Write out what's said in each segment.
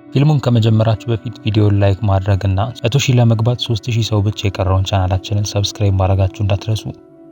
ፊልሙን ከመጀመራችሁ በፊት ቪዲዮውን ላይክ ማድረግና 100,000 ለመግባት 3000 ሰው ብቻ የቀረውን ቻናላችንን ሰብስክራይብ ማድረጋችሁ እንዳትረሱ።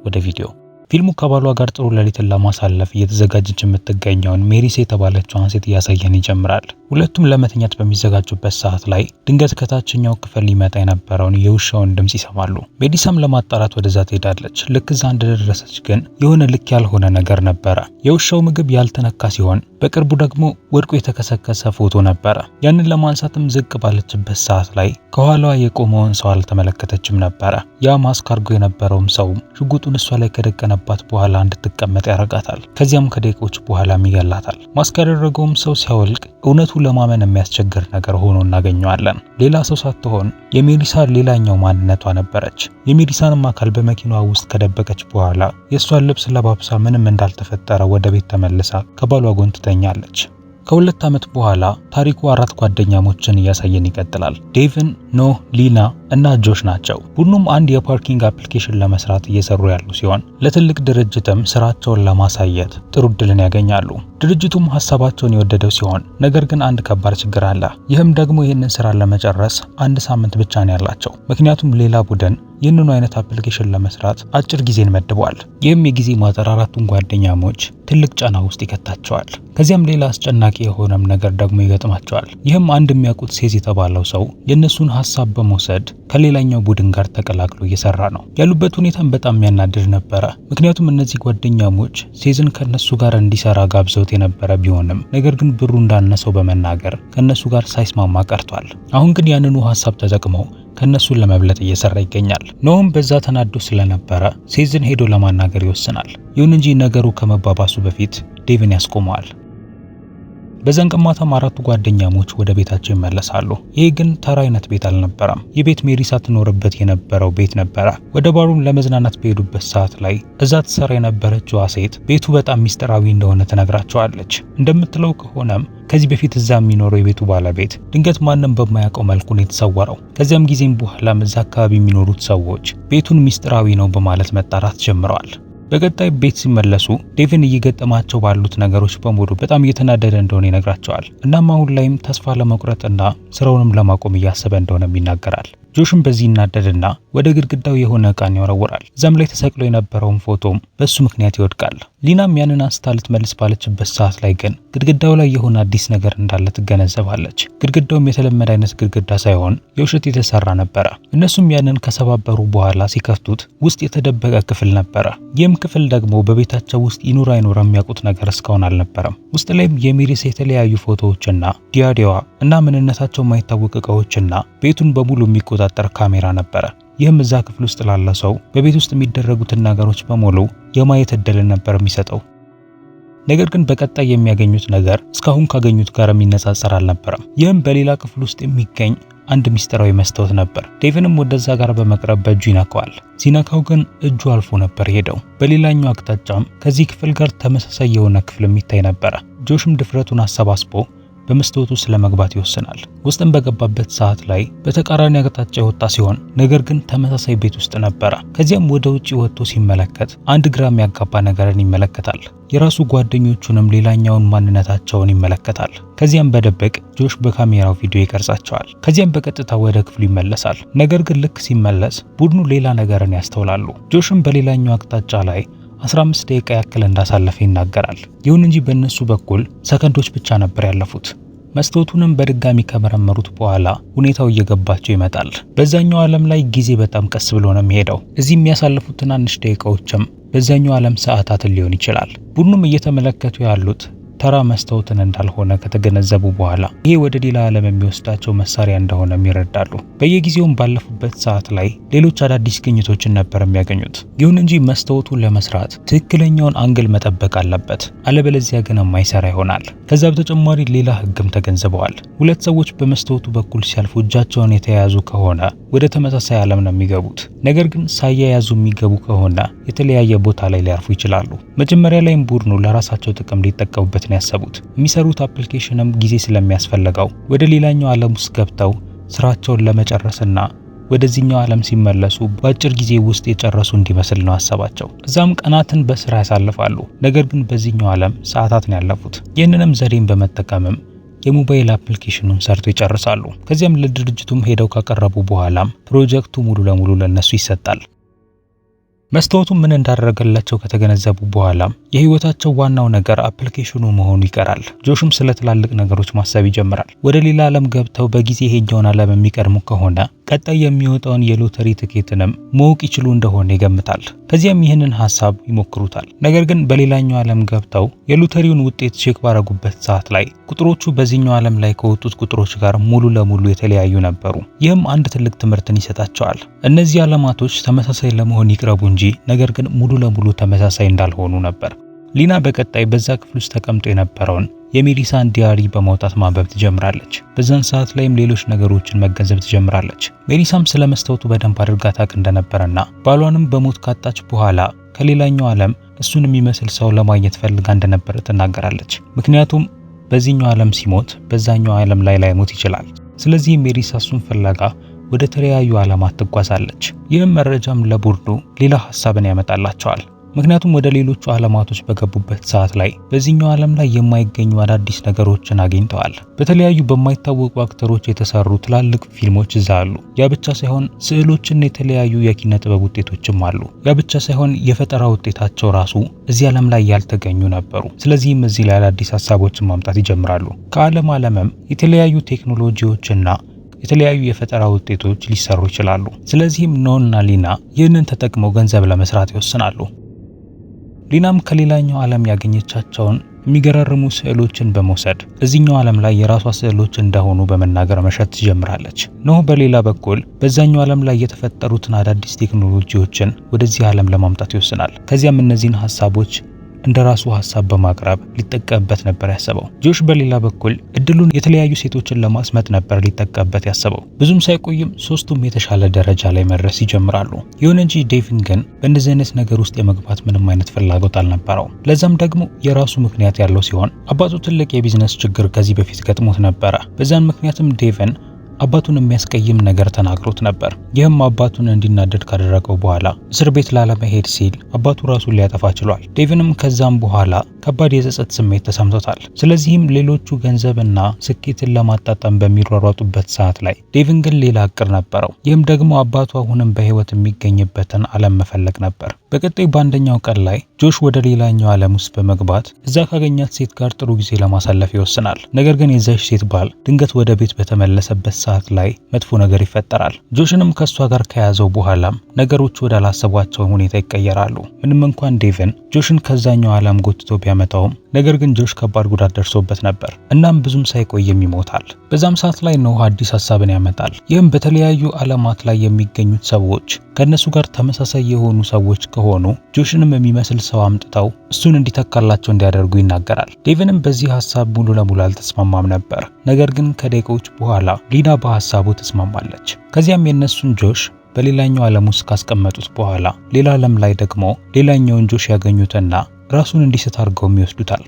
ወደ ቪዲዮ። ፊልሙ ከባሏ ጋር ጥሩ ሌሊትን ለማሳለፍ እየተዘጋጀች የምትገኘውን ሜሪስ የተባለችውን ሴት እያሳየን ይጀምራል። ሁለቱም ለመተኛት በሚዘጋጁበት ሰዓት ላይ ድንገት ከታችኛው ክፍል ሊመጣ የነበረውን የውሻውን ድምጽ ይሰማሉ። ሜዲሳም ለማጣራት ወደዛ ትሄዳለች። ልክ እዛ እንደደረሰች ግን የሆነ ልክ ያልሆነ ነገር ነበረ። የውሻው ምግብ ያልተነካ ሲሆን በቅርቡ ደግሞ ወድቆ የተከሰከሰ ፎቶ ነበረ። ያንን ለማንሳትም ዝቅ ባለችበት ሰዓት ላይ ከኋላዋ የቆመውን ሰው አልተመለከተችም ነበረ። ያ ማስክ አድርጎ የነበረውም ሰው ሽጉጡን እሷ ላይ ከደቀነባት በኋላ እንድትቀመጥ ያደርጋታል። ከዚያም ከደቂቆች በኋላም ይገላታል። ማስክ ያደረገውም ሰው ሲያወልቅ እውነቱ ለማመን የሚያስቸግር ነገር ሆኖ እናገኘዋለን። ሌላ ሰው ሳትሆን የሜሊሳ ሌላኛው ማንነቷ ነበረች። የሜሊሳንም አካል በመኪናዋ ውስጥ ከደበቀች በኋላ የእሷን ልብስ ለባብሳ ምንም እንዳልተፈጠረ ወደ ቤት ተመልሳ ከባሏ ጎን ትተኛለች። ከሁለት ዓመት በኋላ ታሪኩ አራት ጓደኛሞችን እያሳየን ይቀጥላል። ዴቭን፣ ኖህ፣ ሊና እና ጆሽ ናቸው። ሁሉም አንድ የፓርኪንግ አፕሊኬሽን ለመስራት እየሰሩ ያሉ ሲሆን ለትልቅ ድርጅትም ስራቸውን ለማሳየት ጥሩ እድልን ያገኛሉ። ድርጅቱም ሀሳባቸውን የወደደው ሲሆን ነገር ግን አንድ ከባድ ችግር አለ። ይህም ደግሞ ይህንን ስራ ለመጨረስ 1 ሳምንት ብቻ ነው ያላቸው። ምክንያቱም ሌላ ቡድን ይህንኑ አይነት አፕሊኬሽን ለመስራት አጭር ጊዜን መድቧል። ይህም የጊዜ ማጠር አራቱን ጓደኛሞች ትልቅ ጫና ውስጥ ይከታቸዋል። ከዚያም ሌላ አስጨናቂ የሆነም ነገር ደግሞ ይገጥማቸዋል። ይህም አንድ የሚያውቁት ሴዝ የተባለው ሰው የእነሱን ሀሳብ በመውሰድ ከሌላኛው ቡድን ጋር ተቀላቅሎ እየሰራ ነው። ያሉበት ሁኔታም በጣም የሚያናድድ ነበረ። ምክንያቱም እነዚህ ጓደኛሞች ሴዝን ከነሱ ጋር እንዲሰራ ጋብዘውት የነበረ ቢሆንም ነገር ግን ብሩ እንዳነሰው በመናገር ከነሱ ጋር ሳይስማማ ቀርቷል። አሁን ግን ያንኑ ሀሳብ ተጠቅመው ከነሱን ለመብለጥ እየሰራ ይገኛል። ኖህም በዛ ተናዶ ስለነበረ ሴዝን ሄዶ ለማናገር ይወስናል። ይሁን እንጂ ነገሩ ከመባባሱ በፊት ዴቭን ያስቆመዋል። በዛን ቀን ማታም አራቱ ጓደኛሞች ወደ ቤታቸው ይመለሳሉ። ይሄ ግን ተራ አይነት ቤት አልነበረም። ይህ ቤት ሜሪሳ ትኖርበት የነበረው ቤት ነበረ። ወደ ባሩም ለመዝናናት በሄዱበት ሰዓት ላይ እዛ ትሰራ የነበረችው ሴት ቤቱ በጣም ሚስጥራዊ እንደሆነ ትነግራቸዋለች። እንደምትለው ከሆነም ከዚህ በፊት እዛ የሚኖረው የቤቱ ባለቤት ድንገት ማንም በማያውቀው መልኩ ነው የተሰወረው። ከዚያም ጊዜም በኋላም እዛ አካባቢ የሚኖሩት ሰዎች ቤቱን ሚስጥራዊ ነው በማለት መጣራት ጀምረዋል። በቀጣይ ቤት ሲመለሱ ዴቭን እየገጠማቸው ባሉት ነገሮች በሙሉ በጣም እየተናደደ እንደሆነ ይነግራቸዋል። እናም አሁን ላይም ተስፋ ለመቁረጥና ስራውንም ለማቆም እያሰበ እንደሆነም ይናገራል። ጆሽም በዚህ ይናደድና ወደ ግድግዳው የሆነ ዕቃን ይወረውራል። እዛም ላይ ተሰቅሎ የነበረውን ፎቶም በሱ ምክንያት ይወድቃል። ሊናም ያንን አንስታ ልትመልስ ባለችበት ሰዓት ላይ ግን ግድግዳው ላይ የሆነ አዲስ ነገር እንዳለ ትገነዘባለች። ግድግዳውም የተለመደ አይነት ግድግዳ ሳይሆን የውሸት የተሰራ ነበረ። እነሱም ያንን ከሰባበሩ በኋላ ሲከፍቱት ውስጥ የተደበቀ ክፍል ነበረ። ይህም ክፍል ደግሞ በቤታቸው ውስጥ ይኑር አይኑር የሚያውቁት ነገር እስካሁን አልነበረም። ውስጥ ላይም የሜሪስ የተለያዩ ፎቶዎችና ዲያሪዋ እና ምንነታቸው የማይታወቅ እቃዎችና ቤቱን በሙሉ የሚቆጣጠር ካሜራ ነበረ። ይህም እዛ ክፍል ውስጥ ላለ ሰው በቤት ውስጥ የሚደረጉትን ነገሮች በሙሉ የማየት እድልን ነበር የሚሰጠው። ነገር ግን በቀጣይ የሚያገኙት ነገር እስካሁን ካገኙት ጋር የሚነጻጸር አልነበረም። ይህም በሌላ ክፍል ውስጥ የሚገኝ አንድ ሚስጥራዊ መስታወት ነበር። ዴቭንም ወደዛ ጋር በመቅረብ በእጁ ይነካዋል። ሲነካው ግን እጁ አልፎ ነበር ሄደው። በሌላኛው አቅጣጫም ከዚህ ክፍል ጋር ተመሳሳይ የሆነ ክፍል የሚታይ ነበረ። ጆሽም ድፍረቱን አሰባስቦ በመስታወቱ ስለመግባት ይወስናል። ውስጥም በገባበት ሰዓት ላይ በተቃራኒ አቅጣጫ የወጣ ሲሆን ነገር ግን ተመሳሳይ ቤት ውስጥ ነበረ። ከዚያም ወደ ውጪ ወጥቶ ሲመለከት አንድ ግራ የሚያጋባ ነገርን ይመለከታል። የራሱ ጓደኞቹንም ሌላኛውን ማንነታቸውን ይመለከታል። ከዚያም በደበቅ ጆሽ በካሜራው ቪዲዮ ይቀርጻቸዋል። ከዚያም በቀጥታ ወደ ክፍሉ ይመለሳል። ነገር ግን ልክ ሲመለስ ቡድኑ ሌላ ነገርን ያስተውላሉ። ጆሽም በሌላኛው አቅጣጫ ላይ 15 ደቂቃ ያክል እንዳሳለፈ ይናገራል። ይሁን እንጂ በእነሱ በኩል ሰከንዶች ብቻ ነበር ያለፉት። መስታወቱንም በድጋሚ ከመረመሩት በኋላ ሁኔታው እየገባቸው ይመጣል። በዛኛው ዓለም ላይ ጊዜ በጣም ቀስ ብሎ ነው የሚሄደው። እዚህ የሚያሳልፉት ትናንሽ ደቂቃዎችም በዛኛው ዓለም ሰዓታትን ሊሆን ይችላል። ቡድኑም እየተመለከቱ ያሉት ተራ መስታወትን እንዳልሆነ ከተገነዘቡ በኋላ ይሄ ወደ ሌላ ዓለም የሚወስዳቸው መሳሪያ እንደሆነ ይረዳሉ። በየጊዜውም ባለፉበት ሰዓት ላይ ሌሎች አዳዲስ ግኝቶችን ነበር የሚያገኙት። ይሁን እንጂ መስታወቱን ለመስራት ትክክለኛውን አንግል መጠበቅ አለበት፣ አለበለዚያ ግን የማይሰራ ይሆናል። ከዛ በተጨማሪ ሌላ ህግም ተገንዝበዋል። ሁለት ሰዎች በመስታወቱ በኩል ሲያልፉ እጃቸውን የተያያዙ ከሆነ ወደ ተመሳሳይ ዓለም ነው የሚገቡት። ነገር ግን ሳያያዙ የሚገቡ ከሆነ የተለያየ ቦታ ላይ ሊያርፉ ይችላሉ። መጀመሪያ ላይም ቡድኑ ለራሳቸው ጥቅም ሊጠቀሙበት ነው ያሰቡት። የሚሰሩት አፕሊኬሽንም ጊዜ ስለሚያስፈልገው ወደ ሌላኛው ዓለም ውስጥ ገብተው ስራቸውን ለመጨረስና ወደዚህኛው ዓለም ሲመለሱ በአጭር ጊዜ ውስጥ የጨረሱ እንዲመስል ነው ሐሳባቸው። እዛም ቀናትን በስራ ያሳልፋሉ። ነገር ግን በዚህኛው ዓለም ሰዓታት ነው ያለፉት። ይህንንም ዘዴን በመጠቀምም የሞባይል አፕሊኬሽኑን ሰርቶ ይጨርሳሉ። ከዚያም ለድርጅቱም ሄደው ካቀረቡ በኋላም ፕሮጀክቱ ሙሉ ለሙሉ ለነሱ ይሰጣል። መስታወቱ ምን እንዳደረገላቸው ከተገነዘቡ በኋላ የህይወታቸው ዋናው ነገር አፕሊኬሽኑ መሆኑ ይቀራል። ጆሽም ስለ ትላልቅ ነገሮች ማሰብ ይጀምራል። ወደ ሌላ ዓለም ገብተው በጊዜ ይሄኛውን ዓለም የሚቀድሙ ከሆነ ቀጣይ የሚወጣውን የሎተሪ ትኬትንም ማወቅ ይችሉ እንደሆነ ይገምታል። ከዚያም ይህንን ሐሳብ ይሞክሩታል። ነገር ግን በሌላኛው ዓለም ገብተው የሎተሪውን ውጤት ቼክ ባረጉበት ሰዓት ላይ ቁጥሮቹ በዚህኛው ዓለም ላይ ከወጡት ቁጥሮች ጋር ሙሉ ለሙሉ የተለያዩ ነበሩ። ይህም አንድ ትልቅ ትምህርትን ይሰጣቸዋል። እነዚህ ዓለማቶች ተመሳሳይ ለመሆን ይቅረቡ እንጂ ነገር ግን ሙሉ ለሙሉ ተመሳሳይ እንዳልሆኑ ነበር። ሊና በቀጣይ በዛ ክፍል ውስጥ ተቀምጦ የነበረውን የሜሊሳን ዲያሪ በማውጣት ማንበብ ትጀምራለች። በዛን ሰዓት ላይም ሌሎች ነገሮችን መገንዘብ ትጀምራለች። ሜሊሳም ስለ መስታወቱ በደንብ አድርጋ ታውቅ እንደነበረና ባሏንም በሞት ካጣች በኋላ ከሌላኛው ዓለም እሱን የሚመስል ሰው ለማግኘት ፈልጋ እንደነበረ ትናገራለች። ምክንያቱም በዚህኛው ዓለም ሲሞት በዛኛው ዓለም ላይ ላይሞት ይችላል። ስለዚህ ሜሊሳ እሱን ፍለጋ ወደ ተለያዩ ዓለማት ትጓዛለች። ይህም መረጃም ለቡድኑ ሌላ ሐሳብን ያመጣላቸዋል። ምክንያቱም ወደ ሌሎቹ ዓለማቶች በገቡበት ሰዓት ላይ በዚህኛው ዓለም ላይ የማይገኙ አዳዲስ ነገሮችን አግኝተዋል። በተለያዩ በማይታወቁ አክተሮች የተሰሩ ትላልቅ ፊልሞች እዛ አሉ። ያ ብቻ ሳይሆን ስዕሎችና የተለያዩ የኪነ ጥበብ ውጤቶችም አሉ። ያ ብቻ ሳይሆን የፈጠራ ውጤታቸው ራሱ እዚህ ዓለም ላይ ያልተገኙ ነበሩ። ስለዚህም እዚህ ላይ አዳዲስ ሐሳቦችን ማምጣት ይጀምራሉ። ከዓለምም የተለያዩ ቴክኖሎጂዎችና የተለያዩ የፈጠራ ውጤቶች ሊሰሩ ይችላሉ። ስለዚህም ኖና ሊና ይህንን ተጠቅመው ገንዘብ ለመስራት ይወስናሉ። ሊናም ከሌላኛው ዓለም ያገኘቻቸውን የሚገራርሙ ስዕሎችን በመውሰድ እዚህኛው ዓለም ላይ የራሷ ስዕሎች እንደሆኑ በመናገር መሸጥ ትጀምራለች። ኖህ በሌላ በኩል በዛኛው ዓለም ላይ የተፈጠሩትን አዳዲስ ቴክኖሎጂዎችን ወደዚህ ዓለም ለማምጣት ይወስናል። ከዚያም እነዚህን ሐሳቦች እንደራሱ ሐሳብ በማቅረብ ሊጠቀምበት ነበር ያሰበው። ጆሽ በሌላ በኩል እድሉን የተለያዩ ሴቶችን ለማስመጥ ነበር ሊጠቀምበት ያሰበው። ብዙም ሳይቆይም ሶስቱም የተሻለ ደረጃ ላይ መድረስ ይጀምራሉ። ይሁን እንጂ ዴቪን ግን በእንደዚህ አይነት ነገር ውስጥ የመግባት ምንም አይነት ፍላጎት አልነበረው። ለዛም ደግሞ የራሱ ምክንያት ያለው ሲሆን አባቱ ትልቅ የቢዝነስ ችግር ከዚህ በፊት ገጥሞት ነበረ። በዛን ምክንያትም ዴቪን አባቱን የሚያስቀይም ነገር ተናግሮት ነበር። ይህም አባቱን እንዲናደድ ካደረገው በኋላ እስር ቤት ላለመሄድ ሲል አባቱ ራሱን ሊያጠፋ ችሏል። ዴቪንም ከዛም በኋላ ከባድ የጸጸት ስሜት ተሰምቶታል። ስለዚህም ሌሎቹ ገንዘብና ስኬትን ለማጣጣም በሚሯሯጡበት ሰዓት ላይ ዴቪን ግን ሌላ እቅድ ነበረው። ይህም ደግሞ አባቱ አሁንም በህይወት የሚገኝበትን ዓለም መፈለግ ነበር። በቀጣይ በአንደኛው ቀን ላይ ጆሽ ወደ ሌላኛው ዓለም ውስጥ በመግባት እዛ ካገኛት ሴት ጋር ጥሩ ጊዜ ለማሳለፍ ይወስናል። ነገር ግን የዛች ሴት ባል ድንገት ወደ ቤት በተመለሰበት ሰዓት ላይ መጥፎ ነገር ይፈጠራል። ጆሽንም ከሷ ጋር ከያዘው በኋላም ነገሮች ወደ አላሰቧቸው ሁኔታ ይቀየራሉ። ምንም እንኳን ዴቪን ጆሽን ከዛኛው ዓለም ጎትቶ ቢያመጣውም ነገር ግን ጆሽ ከባድ ጉዳት ደርሶበት ነበር። እናም ብዙም ሳይቆይም ይሞታል። በዛም ሰዓት ላይ ኖህ አዲስ ሐሳብን ያመጣል። ይህም በተለያዩ ዓለማት ላይ የሚገኙት ሰዎች ከነሱ ጋር ተመሳሳይ የሆኑ ሰዎች ከሆኑ ጆሽንም የሚመስል ሰው አምጥተው እሱን እንዲተካላቸው እንዲያደርጉ ይናገራል። ዴቪንም በዚህ ሐሳብ ሙሉ ለሙሉ አልተስማማም ነበር። ነገር ግን ከደቂቃዎች በኋላ ሊና በሐሳቡ ተስማማለች። ከዚያም የነሱን ጆሽ በሌላኛው ዓለም ውስጥ ካስቀመጡት በኋላ ሌላ ዓለም ላይ ደግሞ ሌላኛውን ጆሽ ያገኙትና ራሱን እንዲስት አድርገው ይወስዱታል።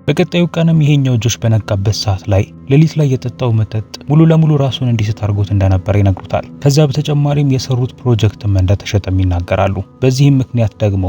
በቀጣዩ ቀንም ይሄኛው ጆሽ በነቃበት ሰዓት ላይ ሌሊት ላይ የጠጣው መጠጥ ሙሉ ለሙሉ ራሱን እንዲስት አድርጎት እንደነበር ይነግሩታል። ከዛ በተጨማሪም የሰሩት ፕሮጀክትም እንደተሸጠም ይናገራሉ። በዚህም ምክንያት ደግሞ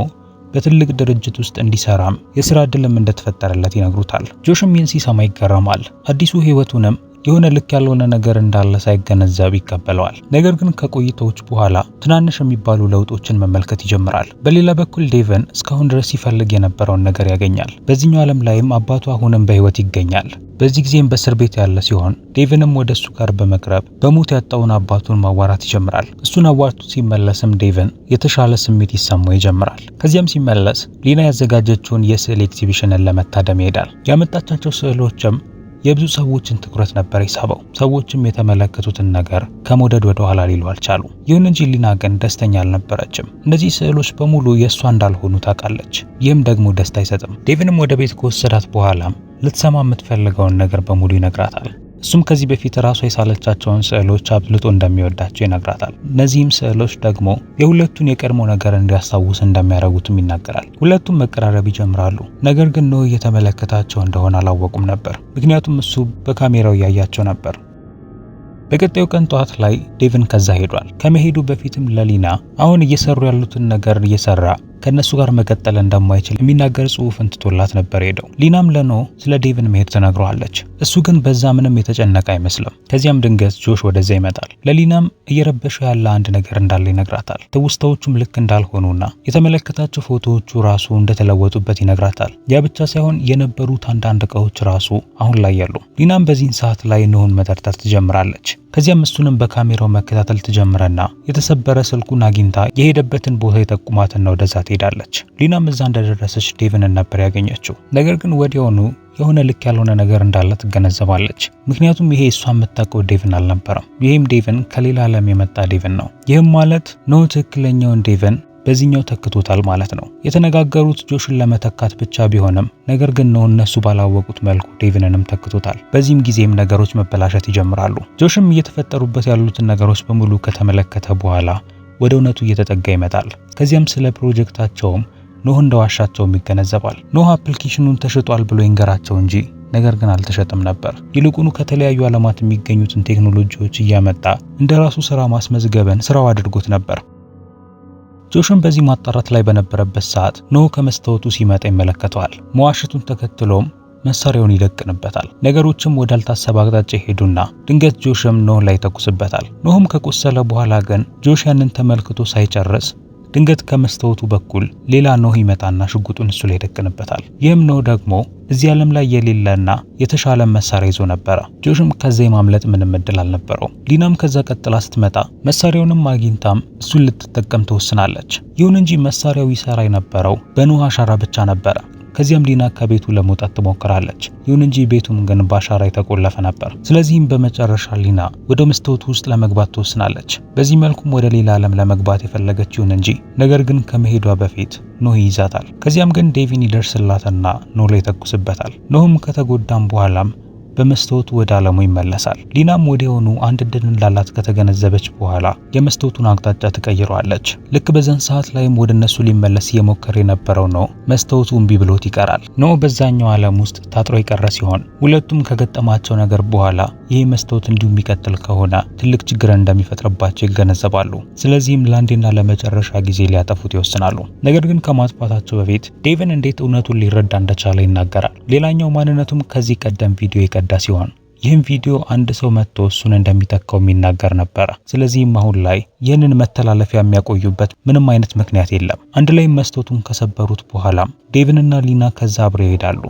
በትልቅ ድርጅት ውስጥ እንዲሰራም የሥራ ዕድልም እንደተፈጠረለት ይነግሩታል። ጆሽም ይህን ሲሰማ ይገረማል። አዲሱ ህይወቱንም የሆነ ልክ ያልሆነ ነገር እንዳለ ሳይገነዘብ ይቀበለዋል። ነገር ግን ከቆይታዎች በኋላ ትናንሽ የሚባሉ ለውጦችን መመልከት ይጀምራል። በሌላ በኩል ዴቪን እስካሁን ድረስ ሲፈልግ የነበረውን ነገር ያገኛል። በዚህኛው ዓለም ላይም አባቱ አሁንም በህይወት ይገኛል። በዚህ ጊዜም በእስር ቤት ያለ ሲሆን ዴቪንም ወደ እሱ ጋር በመቅረብ በሞት ያጣውን አባቱን ማዋራት ይጀምራል። እሱን አዋርቱ ሲመለስም ዴቪን የተሻለ ስሜት ይሰማው ይጀምራል። ከዚያም ሲመለስ ሊና ያዘጋጀችውን የስዕል ኤግዚቢሽንን ለመታደም ይሄዳል። ያመጣቻቸው ስዕሎችም የብዙ ሰዎችን ትኩረት ነበር የሳበው። ሰዎችም የተመለከቱትን ነገር ከመውደድ ወደ ኋላ ሊሉ አልቻሉ። ይሁን እንጂ ሊና ግን ደስተኛ አልነበረችም። እነዚህ ስዕሎች በሙሉ የእሷ እንዳልሆኑ ታውቃለች። ይህም ደግሞ ደስታ አይሰጥም። ዴቪንም ወደ ቤት ከወሰዳት በኋላም ልትሰማ የምትፈልገውን ነገር በሙሉ ይነግራታል። እሱም ከዚህ በፊት ራሷ የሳለቻቸውን ስዕሎች አብልጦ እንደሚወዳቸው ይነግራታል። እነዚህም ስዕሎች ደግሞ የሁለቱን የቀድሞ ነገር እንዲያስታውስ እንደሚያደርጉትም ይናገራል። ሁለቱም መቀራረብ ይጀምራሉ። ነገር ግን ኖህ እየተመለከታቸው እንደሆነ አላወቁም ነበር። ምክንያቱም እሱ በካሜራው እያያቸው ነበር። በቀጣዩ ቀን ጠዋት ላይ ዴቪን ከዛ ሄዷል። ከመሄዱ በፊትም ለሊና አሁን እየሰሩ ያሉትን ነገር እየሰራ ከነሱ ጋር መቀጠል እንደማይችል የሚናገር ጽሑፍን ትቶላት ነበር ሄደው። ሊናም ለኖህ ስለ ዴቭን መሄድ ትነግረዋለች። እሱ ግን በዛ ምንም የተጨነቀ አይመስልም። ከዚያም ድንገት ጆሽ ወደዛ ይመጣል። ለሊናም እየረበሸው ያለ አንድ ነገር እንዳለ ይነግራታል። ትውስታዎቹም ልክ እንዳልሆኑና የተመለከታቸው ፎቶዎቹ ራሱ እንደተለወጡበት ይነግራታል። ያ ብቻ ሳይሆን የነበሩት አንዳንድ እቃዎች ራሱ አሁን ላይ ያሉ። ሊናም በዚህን ሰዓት ላይ ኖህን መጠርጠር ትጀምራለች። ከዚያም እሱንም በካሜራው መከታተል ትጀምረና የተሰበረ ስልኩን አግኝታ የሄደበትን ቦታ የጠቁማትና ወደዛ ትሄዳለች። ሊናም እዛ እንደደረሰች ዴቭንን ነበር ያገኘችው። ነገር ግን ወዲያውኑ የሆነ ልክ ያልሆነ ነገር እንዳለ ትገነዘባለች። ምክንያቱም ይሄ እሷ የምታውቀው ዴቭን አልነበረም። ይሄም ዴቭን ከሌላ ዓለም የመጣ ዴቭን ነው። ይህም ማለት ኖህ ትክክለኛውን ዴቭን በዚህኛው ተክቶታል ማለት ነው። የተነጋገሩት ጆሽን ለመተካት ብቻ ቢሆንም ነገር ግን ነው እነሱ ባላወቁት መልኩ ዴቭንንም ተክቶታል። በዚህም ጊዜም ነገሮች መበላሸት ይጀምራሉ። ጆሽም እየተፈጠሩበት ያሉትን ነገሮች በሙሉ ከተመለከተ በኋላ ወደ እውነቱ እየተጠጋ ይመጣል። ከዚያም ስለ ፕሮጀክታቸውም ኖህ እንደዋሻቸውም ይገነዘባል። ኖህ አፕሊኬሽኑን ተሽጧል ብሎ ይንገራቸው እንጂ ነገር ግን አልተሸጠም ነበር። ይልቁኑ ከተለያዩ ዓለማት የሚገኙትን ቴክኖሎጂዎች እያመጣ እንደራሱ ስራ ማስመዝገብን ስራው አድርጎት ነበር። ጆሽም በዚህ ማጣራት ላይ በነበረበት ሰዓት ኖህ ከመስታወቱ ሲመጣ ይመለከተዋል። መዋሸቱን ተከትሎም መሳሪያውን ይደቅንበታል። ነገሮችም ወዳልታሰበ አቅጣጫ ሄዱና ድንገት ጆሽም ኖህ ላይ ተኩስበታል። ኖህም ከቆሰለ በኋላ ግን ጆሽ ያንን ተመልክቶ ሳይጨርስ ድንገት ከመስታወቱ በኩል ሌላ ኖህ ይመጣና ሽጉጡን እሱ ላይ ይደቅንበታል። ይህም ኖህ ደግሞ እዚህ ዓለም ላይ የሌለና የተሻለ መሳሪያ ይዞ ነበር። ጆሽም ከዛ የማምለጥ ምንም እድል አልነበረው። ሊናም ከዛ ቀጥላ ስትመጣ መሳሪያውንም አግኝታም እሱን ልትጠቀም ትወስናለች። ይሁን እንጂ መሳሪያው ይሰራ የነበረው በኖህ አሻራ ብቻ ነበር። ከዚያም ሊና ከቤቱ ለመውጣት ትሞክራለች። ይሁን እንጂ ቤቱም ግን በአሻራ የተቆለፈ ነበር። ስለዚህም በመጨረሻ ሊና ወደ መስታወቱ ውስጥ ለመግባት ትወስናለች። በዚህ መልኩም ወደ ሌላ ዓለም ለመግባት የፈለገች ይሁን እንጂ ነገር ግን ከመሄዷ በፊት ኖህ ይይዛታል። ከዚያም ግን ዴቪን ይደርስላትና ኖህ ላይ ተኩስበታል። ኖህም ከተጎዳም በኋላም በመስታወቱ ወደ ዓለሙ ይመለሳል። ሊናም ወዲያውኑ አንድ እድል እንዳላት ከተገነዘበች በኋላ የመስታወቱን አቅጣጫ ትቀይረዋለች። ልክ በዛን ሰዓት ላይም ወደ እነሱ ሊመለስ እየሞከረ የነበረው ነው መስታወቱ እምቢ ብሎት ይቀራል። ነው በዛኛው ዓለም ውስጥ ታጥሮ የቀረ ሲሆን ሁለቱም ከገጠማቸው ነገር በኋላ ይሄ መስታወት እንዲሁ የሚቀጥል ከሆነ ትልቅ ችግር እንደሚፈጥርባቸው ይገነዘባሉ። ስለዚህም ለአንዴና ለመጨረሻ ጊዜ ሊያጠፉት ይወስናሉ። ነገር ግን ከማጥፋታቸው በፊት ዴቭን እንዴት እውነቱን ሊረዳ እንደቻለ ይናገራል። ሌላኛው ማንነቱም ከዚህ ቀደም ቪዲዮ የቀዳ ሲሆን ይህም ቪዲዮ አንድ ሰው መጥቶ እሱን እንደሚተካው የሚናገር ነበር። ስለዚህም አሁን ላይ ይህንን መተላለፊያ የሚያቆዩበት ምንም አይነት ምክንያት የለም። አንድ ላይ መስታወቱን ከሰበሩት በኋላም ዴቭንና ሊና ከዛ አብረው ይሄዳሉ።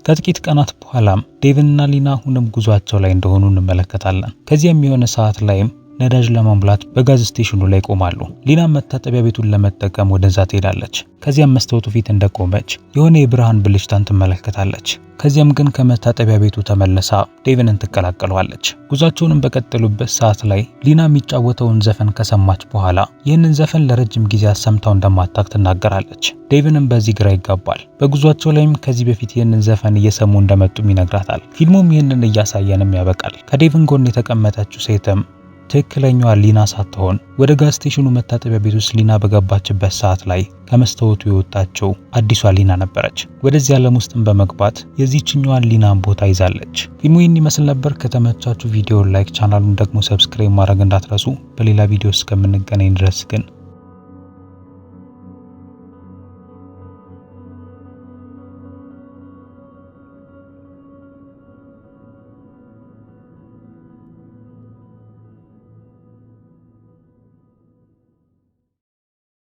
ከጥቂት ቀናት በኋላም ዴቭንና ሊና አሁንም ጉዟቸው ላይ እንደሆኑ እንመለከታለን። ከዚያም የሆነ ሰዓት ላይም ነዳጅ ለማሙላት በጋዝ ስቴሽኑ ላይ ቆማሉ። ሊና መታጠቢያ ቤቱን ለመጠቀም ወደዛ ትሄዳለች። ከዚያም መስታወቱ ፊት እንደቆመች የሆነ የብርሃን ብልጭታን ትመለከታለች። ከዚያም ግን ከመታጠቢያ ቤቱ ተመለሳ ዴቭንን ትቀላቀለዋለች። ጉዟቸውንም በቀጠሉበት ሰዓት ላይ ሊና የሚጫወተውን ዘፈን ከሰማች በኋላ ይህንን ዘፈን ለረጅም ጊዜ ሰምታው እንደማታውቅ ትናገራለች። ዴቭንም በዚህ ግራ ይጋባል። በጉዟቸው ላይም ከዚህ በፊት ይህንን ዘፈን እየሰሙ እንደመጡም ይነግራታል። ፊልሙም ይህንን እያሳየንም ያበቃል። ከዴቭን ጎን የተቀመጠችው ሴትም ትክክለኛዋ ሊና ሳትሆን ወደ ጋዝ ስቴሽኑ መታጠቢያ ቤት ውስጥ ሊና በገባችበት ሰዓት ላይ ከመስታወቱ የወጣችው አዲሷ ሊና ነበረች። ወደዚህ ዓለም ውስጥም በመግባት የዚህኛዋን ሊናን ቦታ ይዛለች። ፊልሙ ይህን ይመስል ነበር። ከተመቻችሁ ቪዲዮ ላይክ፣ ቻናሉን ደግሞ ሰብስክራይብ ማድረግ እንዳትረሱ። በሌላ ቪዲዮ እስከምንገናኝ ድረስ ግን